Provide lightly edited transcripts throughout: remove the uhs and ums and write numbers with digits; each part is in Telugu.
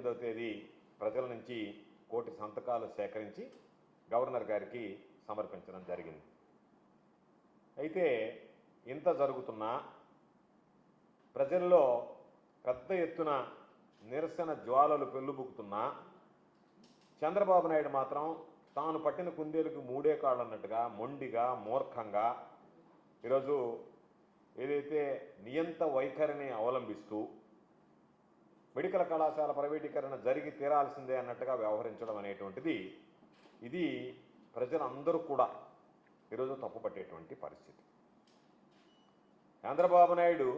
28వ తేదీ ప్రజల నుంచి 1 కోటి సంతకాలు సేకరించి గవర్నర్ గారికి సమర్పించడం జరిగింది. అయితే ఇంత జరుగుతున్నా ప్రజల్లో పెద్ద ఎత్తున నిరసన జ్వాలలు పెళ్ళుబుకుతున్నా చంద్రబాబు నాయుడు మాత్రం తాను పట్టిన కుందేలుకు 3 కాళ్ళు అన్నట్టుగా మొండిగా మూర్ఖంగా ఈరోజు ఏదైతే నియంత వైఖరిని అవలంబిస్తూ మెడికల్ కళాశాల ప్రైవేటీకరణ జరిగి తీరాల్సిందే అన్నట్టుగా వ్యవహరించడం అనేటువంటిది ఇది ప్రజలందరూ కూడా ఈరోజు తప్పుపట్టేటువంటి పరిస్థితి. చంద్రబాబు నాయుడు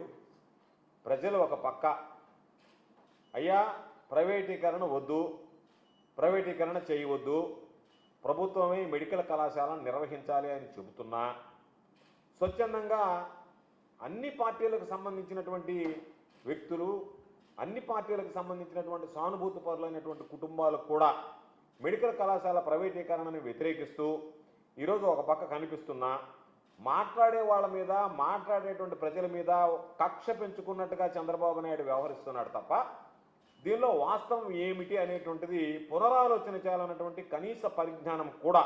ప్రజలు ఒక పక్క అయ్యా ప్రైవేటీకరణ వద్దు, ప్రైవేటీకరణ చేయవద్దు, ప్రభుత్వమే మెడికల్ కళాశాలను నిర్వహించాలి అని చెబుతున్నా స్వచ్ఛందంగా అన్ని పార్టీలకు సంబంధించినటువంటి వ్యక్తులు, అన్ని పార్టీలకు సంబంధించినటువంటి సానుభూతి పరులైనటువంటి కుటుంబాలకు కూడా మెడికల్ కళాశాల ప్రైవేటీకరణను వ్యతిరేకిస్తూ ఈరోజు ఒక పక్క కనిపిస్తున్నా మాట్లాడే వాళ్ళ మీద, మాట్లాడేటువంటి ప్రజల మీద కక్ష పెంచుకున్నట్టుగా చంద్రబాబు నాయుడు వ్యవహరిస్తున్నాడు తప్ప దీనిలో వాస్తవం ఏమిటి అనేటువంటిది పునరాలోచన చేయాలన్నటువంటి కనీస పరిజ్ఞానం కూడా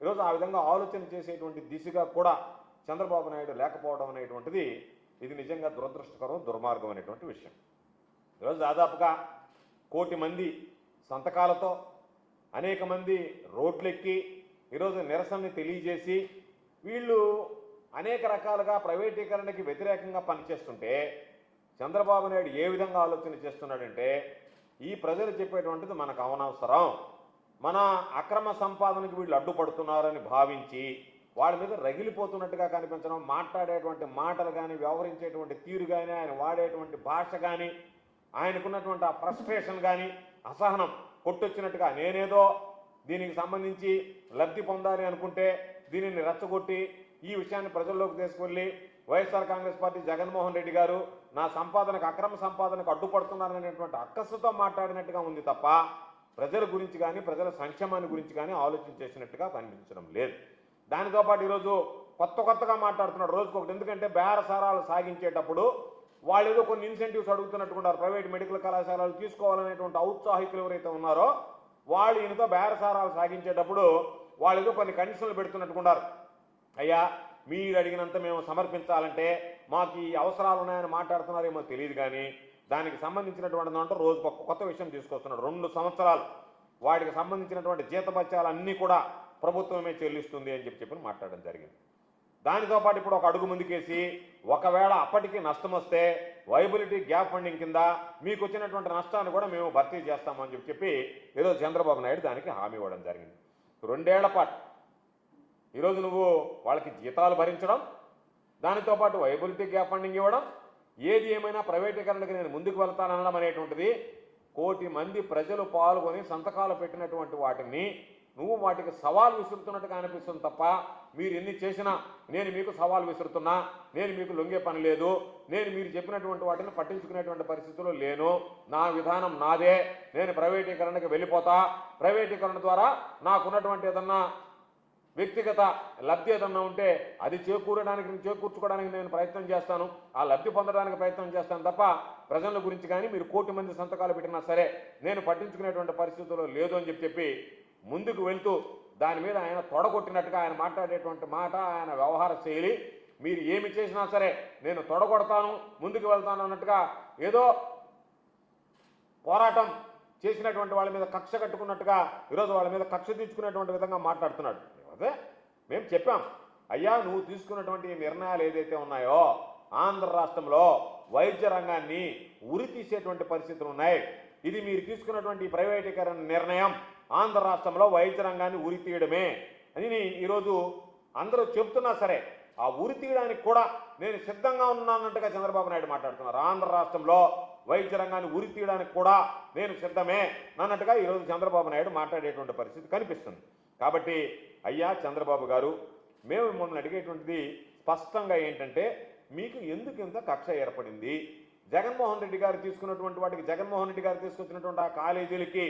ఈరోజు ఆ విధంగా ఆలోచన చేసేటువంటి దిశగా కూడా చంద్రబాబు నాయుడు లేకపోవడం అనేటువంటిది ఇది నిజంగా దురదృష్టకరం, దుర్మార్గం అనేటువంటి విషయం. ఈరోజు దాదాపుగా 1 కోటి మంది సంతకాలతో అనేక మంది రోడ్లెక్కి ఈరోజు నిరసనని తెలియజేసి వీళ్ళు అనేక రకాలుగా ప్రైవేటీకరణకి వ్యతిరేకంగా పనిచేస్తుంటే చంద్రబాబు నాయుడు ఏ విధంగా ఆలోచన చేస్తున్నాడంటే ఈ ప్రజలు చెప్పేటువంటిది మనకు అనవసరం, మన అక్రమ సంపాదనకు వీళ్ళు అడ్డుపడుతున్నారని భావించి వాళ్ళ మీద రగిలిపోతున్నట్టుగా కనిపించడం, మాట్లాడేటువంటి మాటలు కానీ, వ్యవహరించేటువంటి తీరు కానీ, ఆయన వాడేటువంటి భాష కానీ, ఆయనకున్నటువంటి ఆ ఫ్రస్ట్రేషన్ కానీ, అసహనం కొట్టొచ్చినట్టుగా నేనేదో దీనికి సంబంధించి లబ్ధి పొందాలి అనుకుంటే దీనిని రెచ్చగొట్టి ఈ విషయాన్ని ప్రజల్లోకి తీసుకువెళ్ళి వైఎస్ఆర్ కాంగ్రెస్ పార్టీ జగన్మోహన్ రెడ్డి గారు నా సంపాదనకు, అక్రమ సంపాదనకు అడ్డుపడుతున్నారనేటువంటి అక్కసుతో మాట్లాడినట్టుగా ఉంది తప్ప ప్రజల గురించి కానీ, ప్రజల సంక్షేమాన్ని గురించి కానీ ఆలోచన చేసినట్టుగా కనిపించడం లేదు. దానితో పాటు ఈరోజు కొత్తగా మాట్లాడుతున్నాడు రోజుకు ఒకటి. ఎందుకంటే బేరసారాలు సాగించేటప్పుడు వాళ్ళు ఏదో కొన్ని ఇన్సెంటివ్స్ అడుగుతున్నట్టుకున్నారు. ప్రైవేట్ మెడికల్ కళాశాలలు తీసుకోవాలనేటువంటి ఔత్సాహికులు ఎవరైతే ఉన్నారో వాళ్ళు ఈయనతో బేరసారాలు సాగించేటప్పుడు వాళ్ళు ఏదో కొన్ని కండిషన్లు పెడుతున్నట్టుకున్నారు. అయ్యా మీరు అడిగినంత మేము సమర్పించాలంటే మాకు ఈ అవసరాలు ఉన్నాయని మాట్లాడుతున్నారేమో తెలియదు, కానీ దానికి సంబంధించినటువంటి దాంట్లో రోజుకు ఒక కొత్త విషయం తీసుకొస్తున్నాడు. 2 సంవత్సరాలు వాటికి సంబంధించినటువంటి జీతభత్యాలన్నీ కూడా ప్రభుత్వమే చెల్లిస్తుంది అని చెప్పి మాట్లాడడం జరిగింది. దానితో పాటు ఇప్పుడు ఒక అడుగు ముందుకేసి ఒకవేళ అప్పటికి నష్టం వస్తే వైబిలిటీ గ్యాప్ ఫండింగ్ కింద మీకు వచ్చినటువంటి నష్టాన్ని కూడా మేము భర్తీ చేస్తామని చెప్పి ఈరోజు చంద్రబాబు నాయుడు దానికి హామీ ఇవ్వడం జరిగింది. 2 ఏళ్ల పాటు ఈరోజు నువ్వు వాళ్ళకి జీతాలు భరించడం, దానితో పాటు వైబిలిటీ గ్యాప్ ఫండింగ్ ఇవ్వడం, ఏది ఏమైనా ప్రైవేటీకరణకి నేను ముందుకు వెళ్తానడం అనేటువంటిది 1 కోటి మంది ప్రజలు పాల్గొని సంతకాలు పెట్టినటువంటి వాటిని నువ్వు వాటికి సవాల్ విసురుతున్నట్టుగా అనిపిస్తుంది తప్ప మీరు ఎన్ని చేసినా నేను మీకు సవాల్ విసురుతున్నా, నేను మీకు లొంగే పని లేదు, నేను మీరు చెప్పినటువంటి వాటిని పట్టించుకునేటువంటి పరిస్థితుల్లో లేను, నా విధానం నాదే, నేను ప్రైవేటీకరణకి వెళ్ళిపోతా, ప్రైవేటీకరణ ద్వారా నాకున్నటువంటి ఏదన్నా వ్యక్తిగత లబ్ధి ఏదన్నా ఉంటే అది చేకూర్చుకోవడానికి నేను ప్రయత్నం చేస్తాను, ఆ లబ్ధి పొందడానికి ప్రయత్నం చేస్తాను తప్ప ప్రజల గురించి కానీ మీరు 1 కోటి మంది సంతకాలు పెట్టినా సరే నేను పట్టించుకునేటువంటి పరిస్థితుల్లో లేదు అని చెప్పి ముందుకు వెళ్తూ దాని మీద ఆయన తొడగొట్టినట్టుగా ఆయన మాట్లాడేటువంటి మాట, ఆయన వ్యవహార శైలి మీరు ఏమి చేసినా సరే నేను తొడగొడతాను, ముందుకు వెళ్తాను అన్నట్టుగా ఏదో పోరాటం చేసినటువంటి వాళ్ళ మీద కక్ష కట్టుకున్నట్టుగా ఈరోజు వాళ్ళ మీద కక్ష తీర్చుకునేటువంటి విధంగా మాట్లాడుతున్నాడు. అదే మేము చెప్పాం, అయ్యా నువ్వు తీసుకున్నటువంటి నిర్ణయాలు ఏదైతే ఉన్నాయో ఆంధ్ర రాష్ట్రంలో వైద్య రంగాన్ని ఉరి తీసేటువంటి పరిస్థితులు ఉన్నాయి. ఇది మీరు తీసుకున్నటువంటి ప్రైవేటీకరణ నిర్ణయం ఆంధ్ర రాష్ట్రంలో వైద్య రంగాన్ని ఉరి తీయడమే అని ఈరోజు అందరూ చెప్తున్నా సరే ఆ ఉరి తీయడానికి కూడా నేను సిద్ధంగా ఉన్నానన్నట్టుగా చంద్రబాబు నాయుడు మాట్లాడుతున్నారు. ఆంధ్ర రాష్ట్రంలో వైద్య రంగాన్ని ఉరి తీయడానికి కూడా నేను సిద్ధమే అన్నట్టుగా ఈరోజు చంద్రబాబు నాయుడు మాట్లాడేటువంటి పరిస్థితి కనిపిస్తుంది. కాబట్టి అయ్యా చంద్రబాబు గారు, మేము మిమ్మల్ని అడిగేటువంటిది స్పష్టంగా ఏంటంటే మీకు ఎందుకు ఇంత కక్ష ఏర్పడింది? జగన్మోహన్ రెడ్డి గారు తీసుకున్నటువంటి వాటికి, జగన్మోహన్ రెడ్డి గారు తీసుకొచ్చినటువంటి ఆ కాలేజీలకి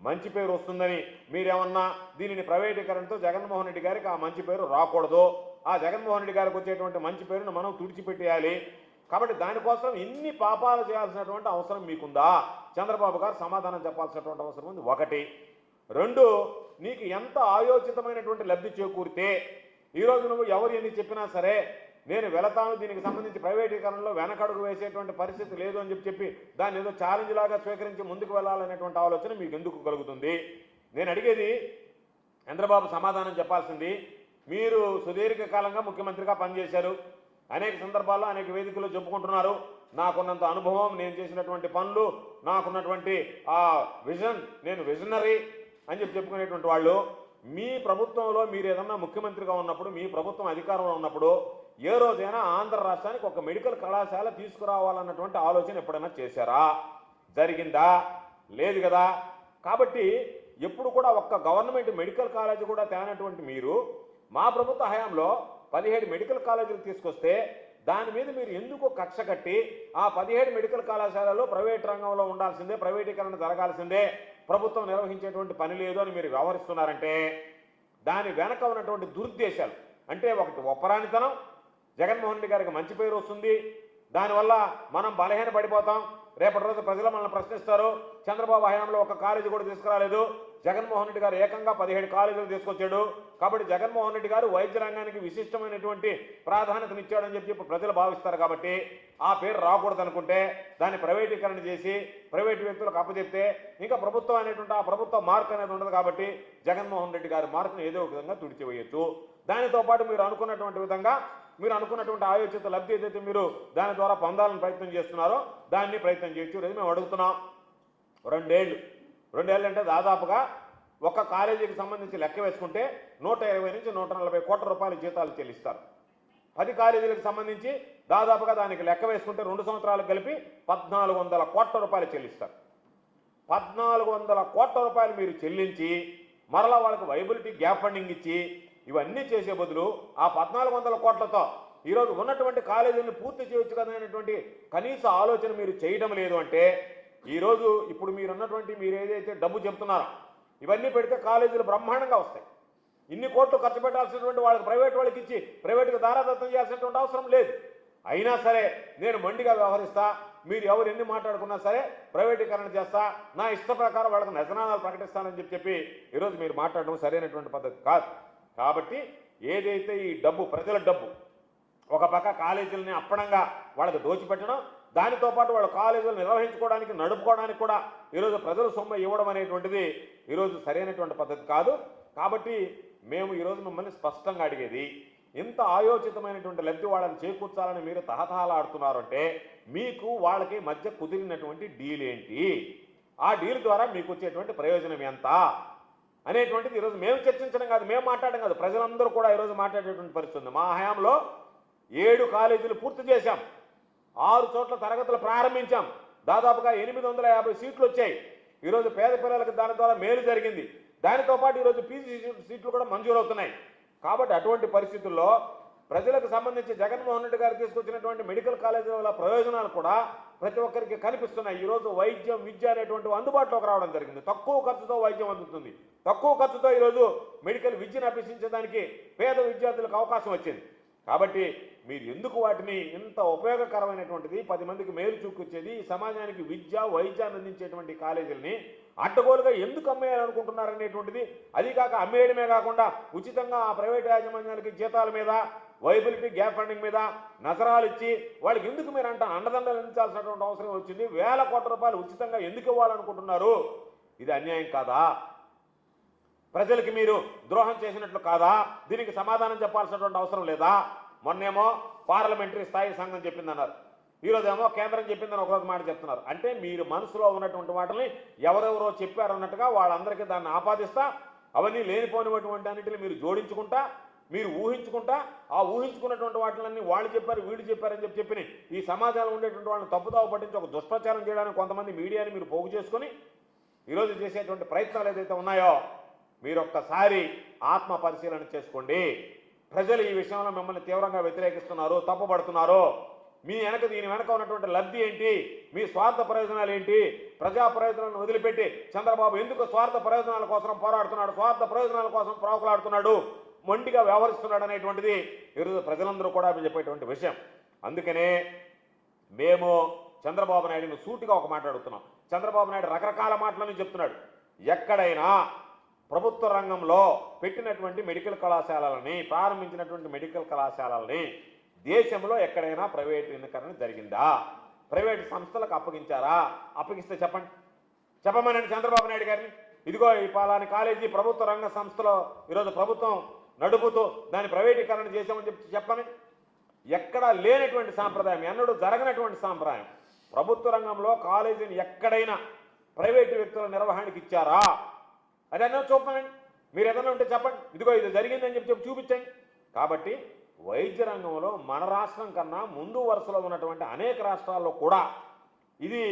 మంచి పేరు వస్తుందని మీరేమన్నా దీనిని ప్రైవేటీకరణతో జగన్మోహన్ రెడ్డి గారికి ఆ మంచి పేరు రాకూడదు, ఆ జగన్మోహన్ రెడ్డి గారికి వచ్చేటువంటి మంచి పేరును మనం తుడిచిపెట్టేయాలి, కాబట్టి దానికోసం ఇన్ని పాపాలు చేయాల్సినటువంటి అవసరం మీకుందా చంద్రబాబు గారు సమాధానం చెప్పాల్సినటువంటి అవసరం ఉంది. ఒకటి. రెండు, నీకు ఎంత ఆయోచితమైనటువంటి లబ్ధి చేకూరితే ఈరోజు నువ్వు ఎవరు ఎన్ని చెప్పినా సరే నేను వెళతాను, దీనికి సంబంధించి ప్రైవేటీకరణలో వెనకడుగు వేసేటువంటి పరిస్థితి లేదు అని చెప్పి దాన్ని ఏదో ఛాలెంజ్ లాగా స్వీకరించి ముందుకు వెళ్ళాలనేటువంటి ఆలోచన మీకు ఎందుకు కలుగుతుంది? నేను అడిగేది, చంద్రబాబు సమాధానం చెప్పాల్సింది, మీరు సుదీర్ఘకాలంగా ముఖ్యమంత్రిగా పనిచేశారు, అనేక సందర్భాల్లో అనేక వేదికల్లో చెప్పుకుంటున్నారు, నాకున్నంత అనుభవం, నేను చేసినటువంటి పనులు, నాకున్నటువంటి ఆ విజన్, నేను విజనరీ అని చెప్పుకునేటువంటి వాళ్ళు, మీ ప్రభుత్వంలో మీరు ఏదన్నా ముఖ్యమంత్రిగా ఉన్నప్పుడు, మీ ప్రభుత్వం అధికారంలో ఉన్నప్పుడు ఏ రోజైనా ఆంధ్ర రాష్ట్రానికి ఒక మెడికల్ కళాశాల తీసుకురావాలన్నటువంటి ఆలోచన ఎప్పుడైనా చేశారా? జరిగిందా? లేదు కదా. కాబట్టి ఎప్పుడు కూడా ఒక్క గవర్నమెంట్ మెడికల్ కాలేజీ కూడా తేనటువంటి మీరు మా ప్రభుత్వ హయాంలో 17 మెడికల్ కాలేజీలు తీసుకొస్తే దాని మీద మీరు ఎందుకు కక్ష కట్టి ఆ 17 మెడికల్ కళాశాలలో ప్రైవేట్ రంగంలో ఉండాల్సిందే, ప్రైవేటీకరణ జరగాల్సిందే, ప్రభుత్వం నిర్వహించేటువంటి పని లేదు అని మీరు వ్యవహరిస్తున్నారంటే దాని వెనక ఉన్నటువంటి దురుద్దేశాలు అంటే ఒకటి ఒప్పరానితనం, జగన్మోహన్ రెడ్డి గారికి మంచి పేరు వస్తుంది, దానివల్ల మనం బలహీన పడిపోతాం, రేపటి రోజు ప్రజలు మనల్ని ప్రశ్నిస్తారు, చంద్రబాబు హయాంలో ఒక కాలేజీ కూడా తీసుకురాలేదు, జగన్మోహన్ రెడ్డి గారు ఏకంగా 17 కాలేజీలు తీసుకొచ్చాడు, కాబట్టి జగన్మోహన్ రెడ్డి గారు వైద్య రంగానికి విశిష్టమైనటువంటి ప్రాధాన్యతనిచ్చాడని చెప్పి ప్రజలు భావిస్తారు. కాబట్టి ఆ పేరు రాకూడదు అనుకుంటే దాన్ని ప్రైవేటీకరణ చేసి ప్రైవేటు వ్యక్తులకు అప్పచెప్తే ఇంకా ప్రభుత్వం అనేటువంటి ఆ ప్రభుత్వ మార్క్ అనేది ఉండదు. కాబట్టి జగన్మోహన్ రెడ్డి గారి మార్కును ఏదో ఒక విధంగా తుడిచివేయచ్చు. దానితో పాటు మీరు అనుకున్నటువంటి విధంగా మీరు అనుకున్నటువంటి ఆయోచిత లబ్ధి ఏదైతే మీరు దాని ద్వారా పొందాలని ప్రయత్నం చేస్తున్నారో దాన్ని ప్రయత్నం చేయొచ్చు. లేదు మేము అడుగుతున్నాం, 2 ఏళ్ళు అంటే దాదాపుగా ఒక కాలేజీకి సంబంధించి లెక్క వేసుకుంటే 120 నుంచి 140 కోట్ల రూపాయల జీతాలు చెల్లిస్తారు. 10 కాలేజీలకు సంబంధించి దాదాపుగా దానికి లెక్క వేసుకుంటే 2 సంవత్సరాలు కలిపి 1400 కోట్ల రూపాయలు చెల్లిస్తారు. 1400 కోట్ల రూపాయలు మీరు చెల్లించి మరలా వాళ్ళకి వైబిలిటీ గ్యాప్ ఫండింగ్ ఇచ్చి ఇవన్నీ చేసే బదులు ఆ 1400 కోట్లతో ఈరోజు ఉన్నటువంటి కాలేజీలను పూర్తి చేయొచ్చు కదా అనేటువంటి కనీస ఆలోచన మీరు చేయడం లేదు. అంటే ఈరోజు ఇప్పుడు మీరు ఏదైతే డబ్బు చెప్తున్నారో ఇవన్నీ పెడితే కాలేజీలు బ్రహ్మాండంగా వస్తాయి. ఇన్ని కోట్లు ఖర్చు పెట్టాల్సినటువంటి వాళ్ళకి ప్రైవేట్ వాళ్ళకి ఇచ్చి ప్రైవేట్కి దారాదత్తం చేయాల్సినటువంటి అవసరం లేదు. అయినా సరే నేను మొండిగా వ్యవహరిస్తా, మీరు ఎవరు ఎన్ని మాట్లాడుకున్నా సరే ప్రైవేటీకరణ చేస్తా, నా ఇష్ట ప్రకారం వాళ్ళకి నజరానాలు ప్రకటిస్తానని చెప్పి ఈరోజు మీరు మాట్లాడడం సరైనటువంటి పద్ధతి కాదు. కాబట్టి ఏదైతే ఈ డబ్బు, ప్రజల డబ్బు, ఒక పక్క కాలేజీలని అప్పనంగా వాళ్ళకి దోచిపెట్టడం, దానితో పాటు వాళ్ళ కాలేజీలు నిర్వహించుకోవడానికి నడుపుకోవడానికి కూడా ఈరోజు ప్రజల సొమ్ము ఇవ్వడం అనేటువంటిది ఈరోజు సరైనటువంటి పద్ధతి కాదు. కాబట్టి మేము ఈరోజు మిమ్మల్ని స్పష్టంగా అడిగేది, ఇంత ఆయోచితమైనటువంటి లబ్ధి వాళ్ళని చేకూర్చాలని మీరు తహతహలాడుతున్నారు అంటే మీకు వాళ్ళకి మధ్య కుదిరినటువంటి డీల్ ఏంటి, ఆ డీల్ ద్వారా మీకు వచ్చేటువంటి ప్రయోజనం ఎంత అనేటువంటిది ఈరోజు మేము చర్చించడం కాదు, మేము మాట్లాడడం కాదు, ప్రజలందరూ కూడా ఈరోజు మాట్లాడేటువంటి పరిస్థితి ఉంది. మా హయాంలో 7 కాలేజీలు పూర్తి చేశాం, 6 చోట్ల తరగతులు ప్రారంభించాం, దాదాపుగా 850 సీట్లు వచ్చాయి. ఈరోజు పేద పిల్లలకు దాని ద్వారా మేలు జరిగింది. దానితో పాటు ఈరోజు పీజీ సీట్లు కూడా మంజూరవుతున్నాయి. కాబట్టి అటువంటి పరిస్థితుల్లో ప్రజలకు సంబంధించి జగన్మోహన్ రెడ్డి గారు తీసుకొచ్చినటువంటి మెడికల్ కాలేజీల ప్రయోజనాలు కూడా ప్రతి ఒక్కరికి కనిపిస్తున్నాయి. ఈరోజు వైద్యం, విద్య అనేటువంటివి అందుబాటులోకి రావడం జరిగింది. తక్కువ ఖర్చుతో వైద్యం అందుతుంది, తక్కువ ఖర్చుతో ఈరోజు మెడికల్ విద్యను అభ్యసించడానికి పేద విద్యార్థులకు అవకాశం వచ్చింది. కాబట్టి మీరు ఎందుకు వాటిని ఇంత ఉపయోగకరమైనటువంటిది, 10 మందికి మేలు చూపించేది, సమాజానికి విద్య వైద్యాన్ని అందించేటువంటి కాలేజీలని అడ్డగోలుగా ఎందుకు అమ్మేయాలనుకుంటున్నారనేటువంటిది, అది కాక అమ్మేయడమే కాకుండా ఉచితంగా ఆ ప్రైవేట్ యాజమాన్యాలకి జీతాల మీద, వైబిలిటీ గ్యాప్ ఫండింగ్ మీద నజరాలు ఇచ్చి వాళ్ళకి ఎందుకు మీరు అండదండలు అందించాల్సినటువంటి అవసరం వచ్చింది? 1000 కోట్ల రూపాయలు ఉచితంగా ఎందుకు ఇవ్వాలనుకుంటున్నారు? ఇది అన్యాయం కాదా? ప్రజలకి మీరు ద్రోహం చేసినట్లు కాదా? దీనికి సమాధానం చెప్పాల్సినటువంటి అవసరం లేదా? మొన్నేమో పార్లమెంటరీ స్థాయి సంఘం చెప్పిందన్నారు, ఈరోజేమో కేంద్రం చెప్పిందని ఒకరోజు మాట చెప్తున్నారు. అంటే మీరు మనసులో ఉన్నటువంటి వాటిని ఎవరెవరో చెప్పారన్నట్టుగా వాళ్ళందరికీ దాన్ని ఆపాదిస్తా, అవన్నీ లేనిపోయినటువంటి అన్నింటిని మీరు జోడించుకుంటా, మీరు ఊహించుకుంటా, ఆ ఊహించుకున్నటువంటి వాటిలన్నీ వాళ్ళు చెప్పారు వీళ్ళు చెప్పారని చెప్పి ఈ సమాజంలో ఉండేటువంటి వాళ్ళని తప్పుదావ పట్టించి ఒక దుష్ప్రచారం చేయడానికి కొంతమంది మీడియాని మీరు పోగు చేసుకొని ఈరోజు చేసేటువంటి ప్రయత్నాలు ఏదైతే ఉన్నాయో మీరు ఒక్కసారి ఆత్మ పరిశీలన చేసుకోండి. ప్రజలు ఈ విషయంలో మిమ్మల్ని తీవ్రంగా వ్యతిరేకిస్తున్నారు, తప్పుపడుతున్నారు. మీ దీని వెనక ఉన్నటువంటి లబ్ధి ఏంటి, మీ స్వార్థ ప్రయోజనాలు ఏంటి? ప్రజా ప్రయోజనాలను వదిలిపెట్టి చంద్రబాబు ఎందుకు స్వార్థ ప్రయోజనాల కోసం పోరాడుతున్నాడు, స్వార్థ ప్రయోజనాల కోసం ప్రాకులాడుతున్నాడు, మొండిగా వ్యవహరిస్తున్నాడు అనేటువంటిది ఈరోజు ప్రజలందరూ కూడా చెప్పేటువంటి విషయం. అందుకనే మేము చంద్రబాబు నాయుడుని సూటిగా ఒక మాట్లాడుతున్నాం. చంద్రబాబు నాయుడు రకరకాల మాటలని చెప్తున్నాడు. ఎక్కడైనా ప్రభుత్వ రంగంలో పెట్టినటువంటి మెడికల్ కళాశాలలని, ప్రారంభించినటువంటి మెడికల్ కళాశాలలని దేశంలో ఎక్కడైనా ప్రైవేటీకరణ జరిగిందా? ప్రైవేటు సంస్థలకు అప్పగించారా? అప్పగిస్తే చెప్పండి, చెప్పమనండి చంద్రబాబు నాయుడు గారిని. ఇదిగో ఈ పలాని కాలేజీ ప్రభుత్వ రంగ సంస్థలో ఈరోజు ప్రభుత్వం నడుపుతూ దాన్ని ప్రైవేటీకరణ చేశామని చెప్పని. ఎక్కడా లేనటువంటి సాంప్రదాయం, ఎన్నడూ జరగనటువంటి సాంప్రదాయం. ప్రభుత్వ రంగంలో కాలేజీని ఎక్కడైనా ప్రైవేటు వ్యక్తుల నిర్వహణకి ఇచ్చారా? అదన్నా చూపండి. మీరు ఏదైనా ఉంటే చెప్పండి, ఇదిగో ఇది జరిగిందని చెప్పి చూపించండి. కాబట్టి వైద్య రంగంలో మన రాష్ట్రం కన్నా ముందు వరుసలో ఉన్నటువంటి అనేక రాష్ట్రాల్లో కూడా ఇది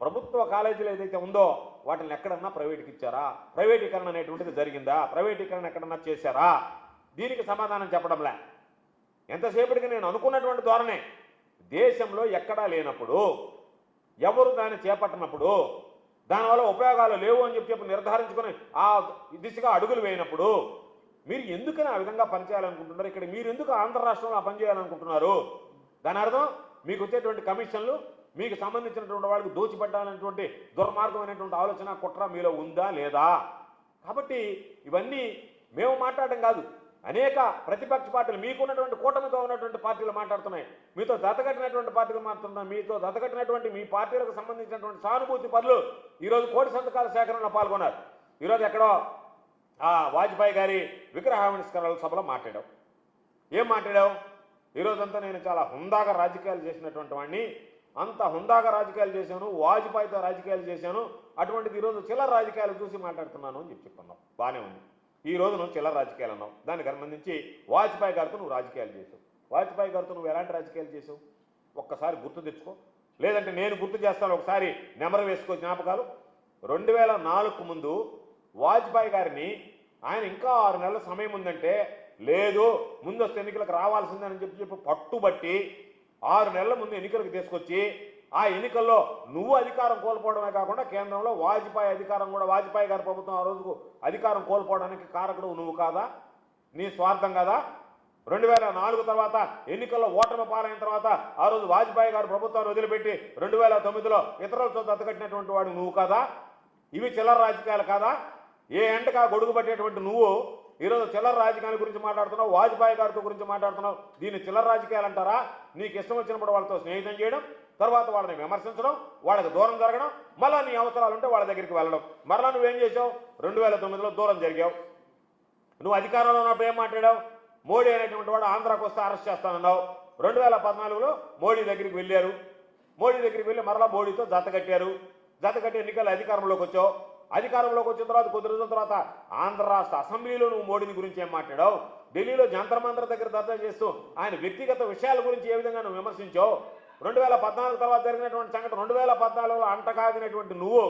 ప్రభుత్వ కాలేజీలు ఏదైతే ఉందో వాటిని ఎక్కడన్నా ప్రైవేట్కి ఇచ్చారా? ప్రైవేటీకరణ అనేటువంటిది జరిగిందా? ప్రైవేటీకరణ ఎక్కడన్నా చేశారా? దీనికి సమాధానం చెప్పడంలే. ఎంతసేపటికి నేను అనుకున్నటువంటి ధోరణే. దేశంలో ఎక్కడా లేనప్పుడు, ఎవరు దాన్ని చేపట్టినప్పుడు, దానివల్ల ఉపయోగాలు లేవు అని చెప్పి నిర్ధారించుకొని ఆ దిశగా అడుగులు వేయినప్పుడు మీరు ఎందుకని ఆ విధంగా పనిచేయాలనుకుంటున్నారు? ఇక్కడ మీరు ఎందుకు ఆంధ్ర రాష్ట్రంలో ఆ పని చేయాలనుకుంటున్నారు? దాని అర్థం మీకు వచ్చేటువంటి కమిషన్లు మీకు సంబంధించినటువంటి వాళ్ళకి దోచిపెట్టాలనేటువంటి దుర్మార్గమైనటువంటి ఆలోచన, కుట్ర మీలో ఉందా లేదా? కాబట్టి ఇవన్నీ మేము మాట్లాడడం కాదు, అనేక ప్రతిపక్ష పార్టీలు, మీకున్నటువంటి కూటమితో ఉన్నటువంటి పార్టీలు మాట్లాడుతున్నాయి, మీతో జతకట్టినటువంటి పార్టీలు మాట్లాడుతున్నాయి. మీతో జతకట్టినటువంటి మీ పార్టీలకు సంబంధించినటువంటి సానుభూతి పనులు ఈరోజు కోటి సంతకాల సేకరణలో పాల్గొన్నారు. ఈరోజు ఎక్కడో వాజ్పేయి గారి విగ్రహావిష్కరణ సభలో మాట్లాడావు. ఏం మాట్లాడావు? ఈరోజంతా నేను చాలా హుందాగా రాజకీయాలు చేసినటువంటి వాడిని, అంత హుందాగా రాజకీయాలు చేశాను, వాజ్పేయితో రాజకీయాలు చేశాను, అటువంటిది ఈరోజు చిల్లర రాజకీయాలు చూసి మాట్లాడుతున్నాను అని చెప్పుకున్నావు. బాగానే ఉంది. ఈ రోజు నువ్వు చిల్లర రాజకీయాలు అన్నావు. దానికి సంబంధించి వాజ్పేయి గారితో నువ్వు రాజకీయాలు చేసావు. వాజ్పేయి గారితో నువ్వు ఎలాంటి రాజకీయాలు చేసావు ఒక్కసారి గుర్తు తెచ్చుకో. లేదంటే నేను గుర్తు చేస్తాను, ఒకసారి నెమరు వేసుకో జ్ఞాపకాలు. 2004కు ముందు వాజ్పేయి గారిని ఆయన ఇంకా 6 నెలల సమయం ఉందంటే, లేదు ముందస్తు ఎన్నికలకు రావాల్సిందని చెప్పి పట్టుబట్టి 6 నెలల ముందు ఎన్నికలకు తీసుకొచ్చి ఆ ఎన్నికల్లో నువ్వు అధికారం కోల్పోవడమే కాకుండా కేంద్రంలో వాజ్పేయి అధికారం కూడా, వాజ్పేయి గారి ప్రభుత్వం ఆ రోజుకు అధికారం కోల్పోవడానికి కారకుడు నువ్వు కాదా? నీ స్వార్థం కదా? 2004 తర్వాత ఎన్నికల్లో ఓటమి పాలైన తర్వాత ఆ రోజు వాజ్పేయి గారు ప్రభుత్వాన్ని వదిలిపెట్టి 2009లో ఇతరులతో దత్తకట్టినటువంటి వాడు నువ్వు కాదా? ఇవి చిల్లర రాజకీయాలు కాదా? ఏ ఎండగా గొడుగు పట్టేటువంటి నువ్వు ఈరోజు చిల్లర రాజకీయాల గురించి మాట్లాడుతున్నావు, వాజ్పేయి గారితో గురించి మాట్లాడుతున్నావు. దీన్ని చిల్లర రాజకీయాలు అంటారా? నీకు ఇష్టం వచ్చినప్పుడు వాళ్ళతో స్నేహితం చేయడం, తర్వాత వాళ్ళని విమర్శించడం, వాళ్ళకి దూరం జరగడం, మళ్ళీ నీ అవసరాలు ఉంటే వాళ్ళ దగ్గరికి వెళ్ళడం. మరలా నువ్వేం చేసావు? 2009లో దూరం జరిగావు. నువ్వు అధికారంలో ఉన్నప్పుడు ఏం మాట్లాడావు? మోడీ అనేటువంటి వాడు ఆంధ్రాకు వస్తే అరెస్ట్ చేస్తానన్నావు. 2014లో మోడీ దగ్గరికి వెళ్ళారు. మోడీ దగ్గరికి వెళ్ళి మరలా మోడీతో జతకట్టారు. జతకట్టి ఎన్నికల అధికారంలోకి వచ్చావు. అధికారంలోకి వచ్చిన తర్వాత కొద్ది రోజుల తర్వాత ఆంధ్ర రాష్ట్ర అసెంబ్లీలో నువ్వు మోడీని గురించి ఏం మాట్లాడావు? ఢిల్లీలో జంతర్ మంతర్ దగ్గర ధర్నా చేస్తూ ఆయన వ్యక్తిగత విషయాల గురించి ఏ విధంగా నువ్వు విమర్శించావు? 2014 తర్వాత జరిగినటువంటి సంఘటన 2014లో అంటకాగినటువంటి నువ్వు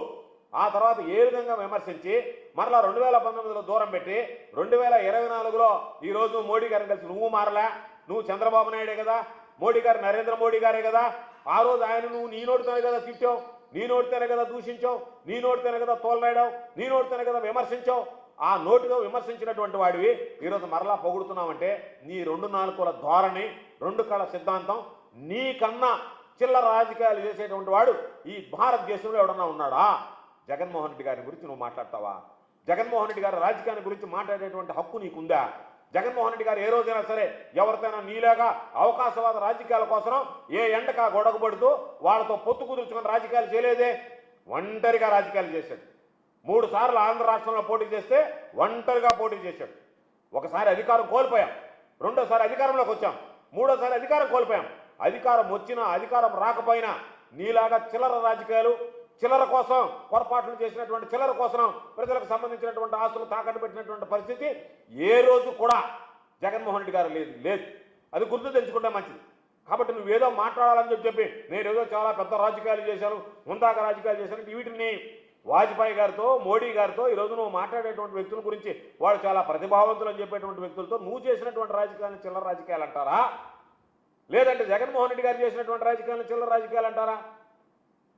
ఆ తర్వాత ఏ విధంగా విమర్శించి మరలా 2019లో దూరం పెట్టి 2024లో ఈరోజు మోడీ గారిని కలిసి నువ్వు మారలే. నువ్వు చంద్రబాబు నాయుడే కదా, మోడీ గారు నరేంద్ర మోడీ గారే కదా. ఆ రోజు ఆయన నువ్వు నీ నోటితోనే కదా తిట్టావు, నీ నోటితోనే కదా దూషించావు, నీ నోటితోనే కదా తోలరాడావు, నీ నోటితోనే కదా విమర్శించావు. ఆ నోటితో విమర్శించినటువంటి వాడివి ఈరోజు మరలా పొగుడుతున్నావంటే నీ 2 నాలుకల ధోరణి, 2 కళ సిద్ధాంతం, నీకన్నా చిల్లర రాజకీయాలు చేసేటువంటి వాడు ఈ భారతదేశంలో ఎవడన్నా ఉన్నాడా? జగన్మోహన్ రెడ్డి గారి గురించి నువ్వు మాట్లాడతావా? జగన్మోహన్ రెడ్డి గారి రాజకీయాన్ని గురించి మాట్లాడేటువంటి హక్కు నీకుందా? జగన్మోహన్ రెడ్డి గారు ఏ రోజైనా సరే ఎవరికైనా నీలాగా అవకాశవాద రాజకీయాల కోసం ఏ ఎండకా గొడవపడుతూ వాళ్ళతో పొత్తు కుదుర్చుకుని రాజకీయాలు చేయలేదే. ఒంటరిగా రాజకీయాలు చేశాడు. 3 సార్లు ఆంధ్ర రాష్ట్రంలో పోటీ చేస్తే ఒంటరిగా పోటీ చేశాడు. ఒకసారి అధికారం కోల్పోయాం, రెండోసారి అధికారంలోకి వచ్చాం, మూడోసారి అధికారం కోల్పోయాం. అధికారం వచ్చినా అధికారం రాకపోయినా నీలాగా చిల్లర రాజకీయాలు, చిల్లర కోసం పొరపాట్లు చేసినటువంటి చిల్లర కోసం ప్రజలకు సంబంధించినటువంటి ఆస్తులు తాకట్టు పెట్టినటువంటి పరిస్థితి ఏ రోజు కూడా జగన్మోహన్ రెడ్డి గారు లేదు. అది గుర్తు తెచ్చుకుంటే మంచిది. కాబట్టి నువ్వేదో మాట్లాడాలని చెప్పి నేనేదో చాలా పెద్ద రాజకీయాలు చేశాను, ముందాక రాజకీయాలు చేశాను, వీటిని వాజ్పేయి గారితో మోడీ గారితో ఈరోజు నువ్వు మాట్లాడేటువంటి వ్యక్తుల గురించి వాళ్ళు చాలా ప్రతిభావంతులు అని చెప్పేటువంటి వ్యక్తులతో నువ్వు చేసినటువంటి రాజకీయాలను చిల్లర రాజకీయాలు అంటారా? లేదంటే జగన్మోహన్ రెడ్డి గారు చేసినటువంటి రాజకీయాలను చిల్లర రాజకీయాలు అంటారా?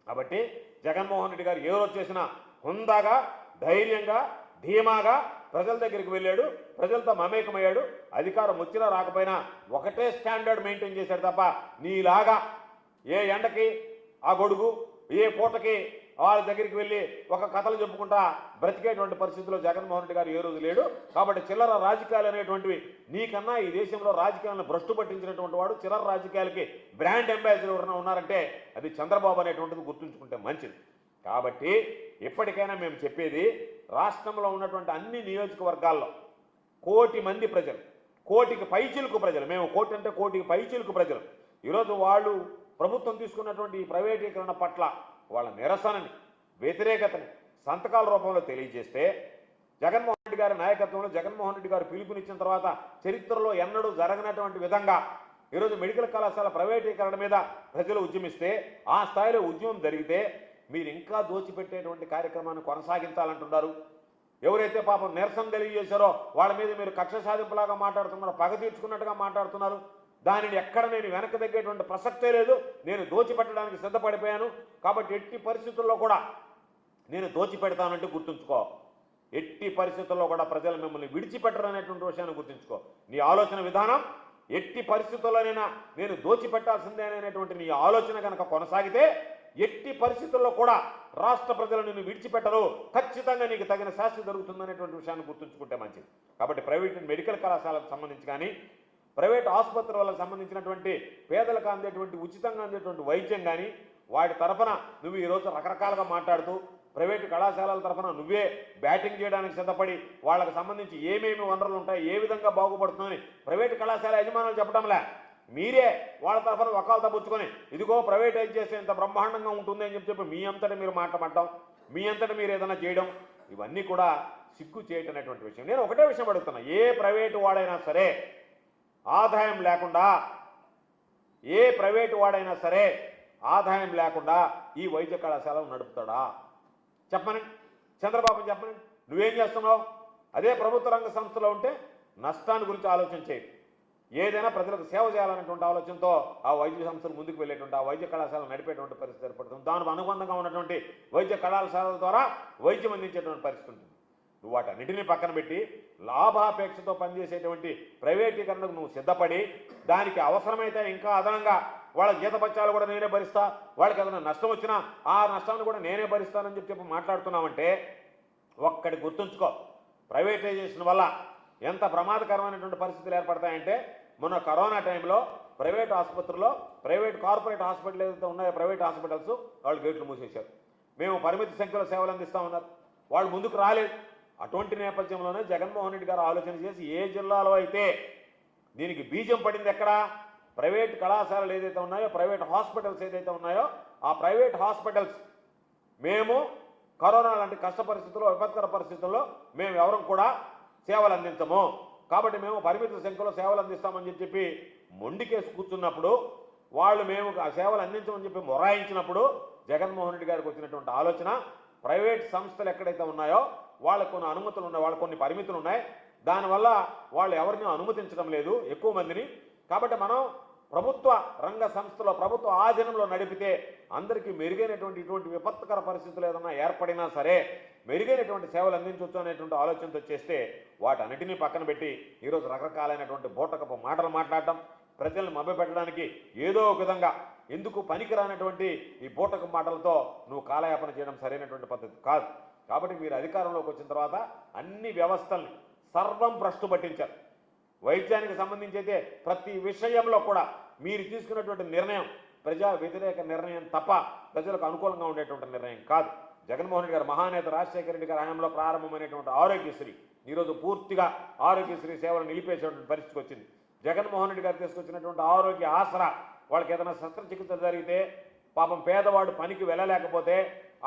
కాబట్టి జగన్మోహన్ రెడ్డి గారు ఏ రోజు చేసినా హుందాగా, ధైర్యంగా, ధీమాగా ప్రజల దగ్గరికి వెళ్ళాడు, ప్రజలతో మమేకమయ్యాడు. అధికారం వచ్చినా రాకపోయినా ఒకటే స్టాండర్డ్ మెయింటైన్ చేశాడు తప్ప నీలాగా ఏ ఎండకి ఆ గొడుగు, ఏ పూటకి వాళ్ళ దగ్గరికి వెళ్ళి ఒక కథలు చెప్పుకుంటా బ్రతికేటువంటి పరిస్థితిలో జగన్మోహన్ రెడ్డి గారు ఏ రోజు లేడు. కాబట్టి చిల్లర రాజకీయాలు అనేటువంటివి నీకన్నా ఈ దేశంలో రాజకీయాలను భ్రష్టు పట్టించినటువంటి వాడు, చిల్లర రాజకీయాలకి బ్రాండ్ అంబాసిడర్ ఎవరైనా ఉన్నారంటే అది చంద్రబాబు అనేటువంటిది గుర్తుంచుకుంటే మంచిది. కాబట్టి ఎప్పటికైనా మేము చెప్పేది, రాష్ట్రంలో ఉన్నటువంటి అన్ని నియోజకవర్గాల్లో 1 కోటి మంది ప్రజలు, 1 కోటికి పైచిలుకు ప్రజలు, మేము 1 కోటి అంటే 1 కోటికి పైచిలుకు ప్రజలు ఈరోజు వాళ్ళు ప్రభుత్వం తీసుకున్నటువంటి ఈ ప్రైవేటీకరణ పట్ల వాళ్ళ నిరసనని, వ్యతిరేకతని సంతకాల రూపంలో తెలియజేస్తే, జగన్మోహన్ రెడ్డి గారి నాయకత్వంలో జగన్మోహన్ రెడ్డి గారు పిలుపునిచ్చిన తర్వాత చరిత్రలో ఎన్నడూ జరగనటువంటి విధంగా ఈరోజు మెడికల్ కళాశాల ప్రైవేటీకరణ మీద ప్రజలు ఉద్యమిస్తే, ఆ స్థాయిలో ఉద్యమం జరిగితే మీరు ఇంకా దోచిపెట్టేటువంటి కార్యక్రమాన్ని కొనసాగించాలంటున్నారు. ఎవరైతే పాపం నిరసన తెలియజేశారో వాళ్ళ మీద మీరు కక్ష సాధింపులాగా మాట్లాడుతున్నారు, పగ తీర్చుకున్నట్టుగా మాట్లాడుతున్నారు. దానిని ఎక్కడ నేను వెనక్కి తగ్గేటువంటి ప్రసక్తే లేదు. నేను దోచిపెట్టడానికి సిద్ధపడిపోయాను. కాబట్టి ఎట్టి పరిస్థితుల్లో కూడా నేను దోచిపెడతానంటే గుర్తుంచుకో. ఎట్టి పరిస్థితుల్లో కూడా ప్రజలు మిమ్మల్ని విడిచిపెట్టరనేటువంటి విషయాన్ని గుర్తుంచుకో. నీ ఆలోచన విధానం ఎట్టి పరిస్థితుల్లోనైనా నేను దోచిపెట్టాల్సిందే అనేటువంటి నీ ఆలోచన కనుక కొనసాగితే ఎట్టి పరిస్థితుల్లో కూడా రాష్ట్ర ప్రజలు నిన్ను విడిచిపెట్టరు. ఖచ్చితంగా నీకు తగిన శాస్తి జరుగుతుందనేటువంటి విషయాన్ని గుర్తుంచుకుంటే మంచిది. కాబట్టి ప్రైవేట్ మెడికల్ కళాశాలకు సంబంధించి కానీ, ప్రైవేట్ ఆసుపత్రులకు సంబంధించినటువంటి పేదలకు అందేటువంటి ఉచితంగా అందేటువంటి వైద్యం కానీ, వాటి తరఫున నువ్వు ఈరోజు రకరకాలుగా మాట్లాడుతూ ప్రైవేటు కళాశాలల తరఫున నువ్వే బ్యాటింగ్ చేయడానికి సిద్ధపడి వాళ్ళకి సంబంధించి ఏమేమి వనరులు ఉంటాయి, ఏ విధంగా బాగుపడుతుందని ప్రైవేటు కళాశాల యజమానులు చెప్పడంలే, మీరే వాళ్ళ తరఫున వకాలు తప్పుచ్చుకొని ఇదిగో ప్రైవేటైజ్ చేస్తే ఇంత బ్రహ్మాండంగా ఉంటుంది అని చెప్పి మీ అంతటా మీరు మాట్లాడటం, మీ అంతటా మీరు ఏదైనా చేయడం, ఇవన్నీ కూడా సిగ్గు చేయటనేటువంటి విషయం. నేను ఒకటే విషయం అడుగుతున్నా, ఏ ప్రైవేటు వాడైనా సరే ఆదాయం లేకుండా, ఏ ప్రైవేటు వాడైనా సరే ఆదాయం లేకుండా ఈ వైద్య కళాశాలను నడుపుతాడా? చెప్పనండి, చంద్రబాబు చెప్పనండి. నువ్వేం చేస్తున్నావు? అదే ప్రభుత్వ రంగ సంస్థలో ఉంటే నష్టాన్ని గురించి ఆలోచన చేయి. ఏదైనా ప్రజలకు సేవ చేయాలనేటువంటి ఆలోచనతో ఆ వైద్య సంస్థలు ముందుకు వెళ్ళేటువంటి, ఆ వైద్య కళాశాలను నడిపేటువంటి పరిస్థితి ఏర్పడుతుంది. దానికి అనుబంధంగా ఉన్నటువంటి వైద్య కళాశాలల ద్వారా వైద్యం అందించేటువంటి పరిస్థితి ఉంటుంది. నువ్వు వాటన్నిటినీ పక్కన పెట్టి లాభాపేక్షతో పనిచేసేటువంటి ప్రైవేటీకరణకు నువ్వు సిద్ధపడి, దానికి అవసరమైతే ఇంకా అదనంగా వాళ్ళ జీతపత్యాలు కూడా నేనే భరిస్తా, వాళ్ళకి ఏదైనా నష్టం వచ్చినా ఆ నష్టాన్ని కూడా నేనే భరిస్తానని చెప్పి మాట్లాడుతున్నామంటే ఒక్కటి గుర్తుంచుకో, ప్రైవేటైజేషన్ వల్ల ఎంత ప్రమాదకరమైనటువంటి పరిస్థితులు ఏర్పడతాయంటే, మొన్న కరోనా టైంలో ప్రైవేట్ ఆసుపత్రుల్లో, ప్రైవేట్ కార్పొరేట్ హాస్పిటల్ ఏదైతే ఉన్నాయో ప్రైవేట్ హాస్పిటల్స్ వాళ్ళు గేట్లు మూసేశారు. మేము పరిమిత సంఖ్యలో సేవలు అందిస్తామన్నారు, వాళ్ళు ముందుకు రాలేదు. అటువంటి నేపథ్యంలోనే జగన్మోహన్ రెడ్డి గారు ఆలోచన చేసి ఏ జిల్లాలో అయితే దీనికి బీజం పడింది, ఎక్కడ ప్రైవేట్ కళాశాలలు ఏదైతే ఉన్నాయో, ప్రైవేట్ హాస్పిటల్స్ ఏదైతే ఉన్నాయో, ఆ ప్రైవేట్ హాస్పిటల్స్ మేము కరోనా లాంటి కష్ట పరిస్థితుల్లో, విపత్కర పరిస్థితుల్లో మేము ఎవరం కూడా సేవలు అందించము, కాబట్టి మేము పరిమిత సంఖ్యలో సేవలు అందిస్తామని చెప్పి మొండికేసి కూర్చున్నప్పుడు, వాళ్ళు మేము ఆ సేవలు అందించమని చెప్పి మొరాయించినప్పుడు జగన్మోహన్ రెడ్డి గారికి వచ్చినటువంటి ఆలోచన, ప్రైవేట్ సంస్థలు ఎక్కడైతే ఉన్నాయో వాళ్ళకు కొన్ని అనుమతులు ఉన్నాయి, వాళ్ళకు కొన్ని పరిమితులు ఉన్నాయి, దానివల్ల వాళ్ళు ఎవరిని అనుమతించడం లేదు ఎక్కువ మందిని. కాబట్టి మనం ప్రభుత్వ రంగ సంస్థలో, ప్రభుత్వ ఆధీనంలో నడిపితే అందరికీ మెరుగైనటువంటి ఇటువంటి విపత్కర పరిస్థితులు ఏదైనా ఏర్పడినా సరే మెరుగైనటువంటి సేవలు అందించవచ్చు అనేటువంటి ఆలోచనతో చేస్తే, వాటన్నిటినీ పక్కన పెట్టి ఈరోజు రకరకాలైనటువంటి బోటకపు మాటలు మాట్లాడటం, ప్రజల్ని మభ్యపెట్టడానికి ఏదో ఒక విధంగా ఎందుకు పనికిరానటువంటి ఈ బోటకపు మాటలతో నువ్వు కాలయాపన చేయడం సరైనటువంటి పద్ధతి కాదు. కాబట్టి మీరు అధికారంలోకి వచ్చిన తర్వాత అన్ని వ్యవస్థల్ని సర్వం భ్రష్టు పట్టించారు. వైద్యానికి సంబంధించి అయితే ప్రతి విషయంలో కూడా మీరు తీసుకున్నటువంటి నిర్ణయం ప్రజా వ్యతిరేక నిర్ణయం తప్ప ప్రజలకు అనుకూలంగా ఉండేటువంటి నిర్ణయం కాదు. జగన్మోహన్ రెడ్డి గారు, మహానేత రాజశేఖర రెడ్డి గారి హయాంలో ప్రారంభమైనటువంటి ఆరోగ్యశ్రీ ఈరోజు పూర్తిగా ఆరోగ్యశ్రీ సేవలు నిలిపేసేటువంటి పరిస్థితికి వచ్చింది. జగన్మోహన్ రెడ్డి గారు తీసుకొచ్చినటువంటి ఆరోగ్య ఆసరా, వాళ్ళకి ఏదైనా శస్త్రచికిత్స జరిగితే పాపం పేదవాడు పనికి వెళ్ళలేకపోతే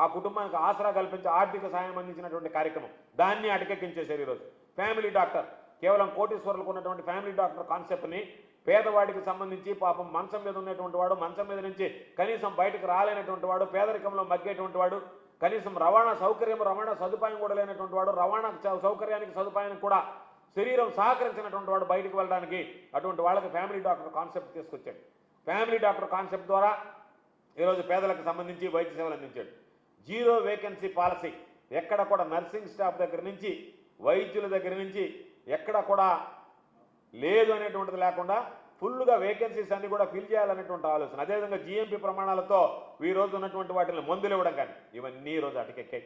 ఆ కుటుంబానికి ఆసరా కల్పించి ఆర్థిక సాయం అందించినటువంటి కార్యక్రమం, దాన్ని అటకెక్కించేశారు. ఈరోజు ఫ్యామిలీ డాక్టర్, కేవలం కోటీశ్వరులకు ఉన్నటువంటి ఫ్యామిలీ డాక్టర్ కాన్సెప్ట్ని పేదవాడికి సంబంధించి, పాపం మంచం మీద ఉన్నటువంటి వాడు, మంచం మీద నుంచి కనీసం బయటకు రాలేనటువంటి వాడు, పేదరికంలో మగ్గేటువంటి వాడు, కనీసం రవాణా సదుపాయం కూడా లేనటువంటి వాడు, రవాణా సౌకర్యానికి సదుపాయానికి కూడా శరీరం సహకరించినటువంటి వాడు బయటకు వెళ్ళడానికి, అటువంటి వాళ్ళకి ఫ్యామిలీ డాక్టర్ కాన్సెప్ట్ తీసుకొచ్చాడు. ఫ్యామిలీ డాక్టర్ కాన్సెప్ట్ ద్వారా ఈరోజు పేదలకు సంబంధించి వైద్య సేవలు అందించాడు. 0 వేకెన్సీ పాలసీ, ఎక్కడ కూడా నర్సింగ్ స్టాఫ్ దగ్గర నుంచి, వైద్యుల దగ్గర నుంచి ఎక్కడ కూడా లేదు అనేటువంటిది లేకుండా ఫుల్గా వేకెన్సీస్ అన్ని కూడా ఫిల్ చేయాలనేటువంటి ఆలోచన. అదేవిధంగా జీఎంపీ ప్రమాణాలతో ఈ రోజు ఉన్నటువంటి వాటిని మందులు ఇవ్వడం కానీ ఇవన్నీ ఈ రోజు అటకెక్కాయి.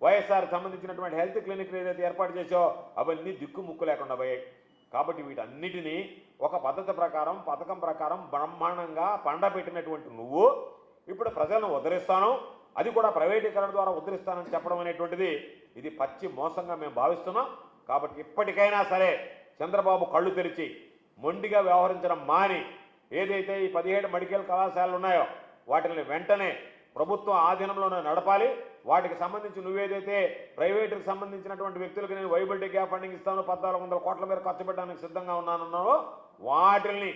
వైఎస్ఆర్ సంబంధించినటువంటి హెల్త్ క్లినిక్ ఏదైతే ఏర్పాటు చేసో అవన్నీ దిక్కుముక్కు లేకుండా పోయాయి. కాబట్టి వీటన్నిటినీ ఒక పద్ధతి ప్రకారం పథకం ప్రకారం బ్రహ్మాండంగా పండబెట్టినటువంటి నువ్వు ఇప్పుడు ప్రజలను ఉద్ధరిస్తాను, అది కూడా ప్రైవేటీకరణ ద్వారా ఉద్ధరిస్తానని చెప్పడం అనేటువంటిది ఇది పచ్చి మోసంగా మేము భావిస్తున్నాం. కాబట్టి ఇప్పటికైనా సరే చంద్రబాబు కళ్ళు తెరిచి మొండిగా వ్యవహరించడం మాని ఏదైతే ఈ 17 మెడికల్ కళాశాలలు ఉన్నాయో వాటిని వెంటనే ప్రభుత్వం ఆధీనంలోనే నడపాలి. వాటికి సంబంధించి నువ్వేదైతే ప్రైవేటుకి సంబంధించినటువంటి వ్యక్తులకు నేను వైబిలిటీ గ్యాప్ ఫండింగ్ ఇస్తాను 1400 కోట్ల మేర ఖర్చు పెట్టడానికి సిద్ధంగా ఉన్నానన్నావో వాటిని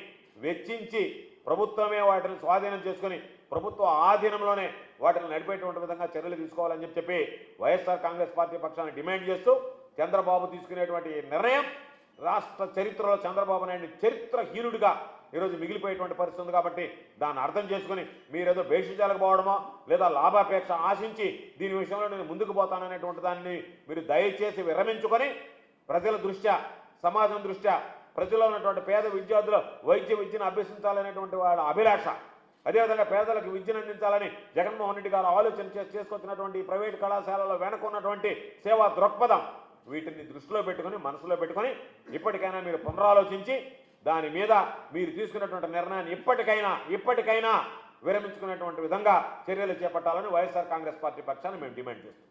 వెచ్చించి ప్రభుత్వమే వాటిని స్వాధీనం చేసుకుని ప్రభుత్వ ఆధీనంలోనే వాటిని నడిపేటువంటి విధంగా చర్యలు తీసుకోవాలని చెప్పి వైఎస్ఆర్ కాంగ్రెస్ పార్టీ పక్షాన్ని డిమాండ్ చేస్తూ చంద్రబాబు తీసుకునేటువంటి నిర్ణయం రాష్ట్ర చరిత్రలో చంద్రబాబు నాయుడు చరిత్రహీనుడిగా ఈరోజు మిగిలిపోయేటువంటి పరిస్థితి ఉంది. కాబట్టి దాన్ని అర్థం చేసుకుని మీరేదో భేషజాలకు పోవడమో లేదా లాభాపేక్ష ఆశించి దీని విషయంలో నేను ముందుకు పోతాననేటువంటి దాన్ని మీరు దయచేసి విరమించుకొని ప్రజల దృష్ట్యా సమాజం దృష్ట్యా ప్రజల్లో ఉన్నటువంటి పేద విద్యార్థులు వైద్య విద్యను అభ్యసించాలనేటువంటి వాళ్ళ అభిలాష, అదేవిధంగా పేదలకు విద్యను అందించాలని జగన్మోహన్ రెడ్డి గారు ఆలోచన చేసుకొచ్చినటువంటి ప్రైవేటు కళాశాలలో వెనకున్నటువంటి సేవా దృక్పథం వీటిని దృష్టిలో పెట్టుకుని మనసులో పెట్టుకొని ఇప్పటికైనా మీరు పునరాలోచించి దాని మీద మీరు తీసుకున్నటువంటి నిర్ణయాన్ని ఇప్పటికైనా విరమించుకునేటువంటి విధంగా చర్యలు చేపట్టాలని వైఎస్ఆర్ కాంగ్రెస్ పార్టీ పక్షాన్ని మేము డిమాండ్ చేస్తాం.